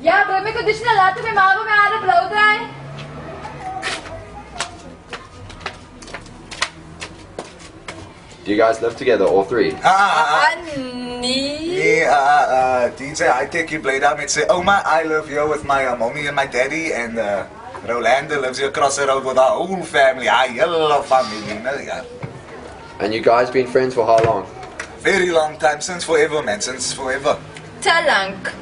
Ja, bring my conditioner later my ma my aan 'n blou draai. Do you guys live together, all three? Nee. DJ Hi-tekkie bly daar met sy ouma. I live here with my mommy and my daddy, and Rolanda lives here across the road with our whole family, our hele family. Yeah. And you guys been friends for how long? Very long time, since forever, man, since forever. Te lank.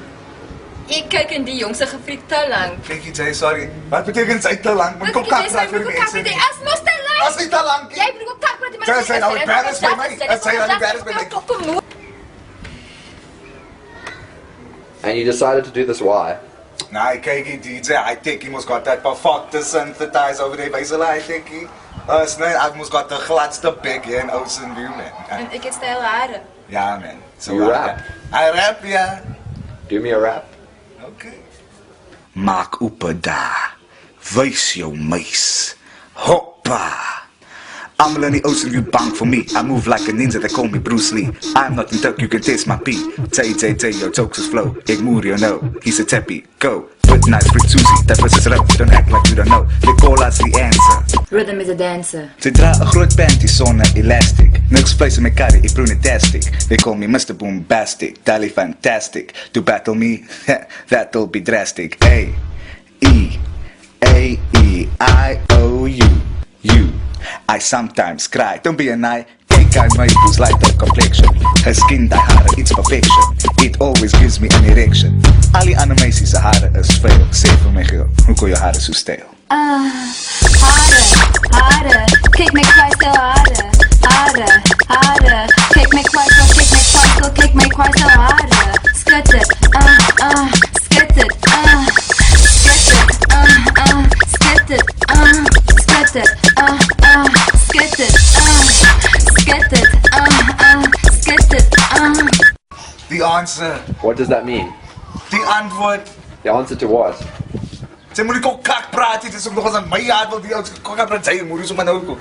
Ek kyk in die jongse gefriek te lank. Kijk jy, sorry. Wat betekent sy te lang? Moet kom kak praat vir die mense. As mos te lank. As nie te lang. Jy moet ook kak praat met my. Sy nou embarrassed by my. Sy nou embarrassed by my. And you decided to do this why? Nee, kijk die DJ Hi-tekkie moes got that perfecte synthesize over there by sy Hi-tekkie. Ek moes got the gladste bek hier in Ocean View, man. En ek het styl hare. Ja, man. So you rap? I rap, ja. Do me a rap. Okay. Maak oop daar. Wys jou muis. Hoppa. Almal in die Ocean View bang for me. I move like a ninja, they call me Bruce Lee. I'm not in Turk, you can taste my pee. Tay, your jokes is flow. Ek moer you know, he's a teppie. Go. With nice freak Susie, that was his rap. Don't act like you don't know. They call us the answer. Rhythm is a dancer. Sy dra 'n groot panty sonder elastic. Niks vleis in my curry, ek brune-tastic. They call me Mr. Boombastic, Dally Fantastic. To battle me, that'll be drastic. A-E-I-O-U. You. I sometimes cry, don't be a night. Cake I my booze like the complexion. Her skin die harder, it's perfection. It always gives me an erection. Al die ander meisies se hare is veel. Sê vir my girl, hoe kon jou hare so styl? Hare. Kyk my kwai stel hare. Hare. Kyk my kwai stel, kyk my kwai stel hare. Skit it. Skit it. Skit it. Skit it. Skit it. Skit it. Skit it. Skit it. The answer. What does that mean? Die antwoord. The answer to what? Sy moet nie kak praat, dit is ook nog as aan my hart wil die ouens kak praat, sy moet so maar nou kom.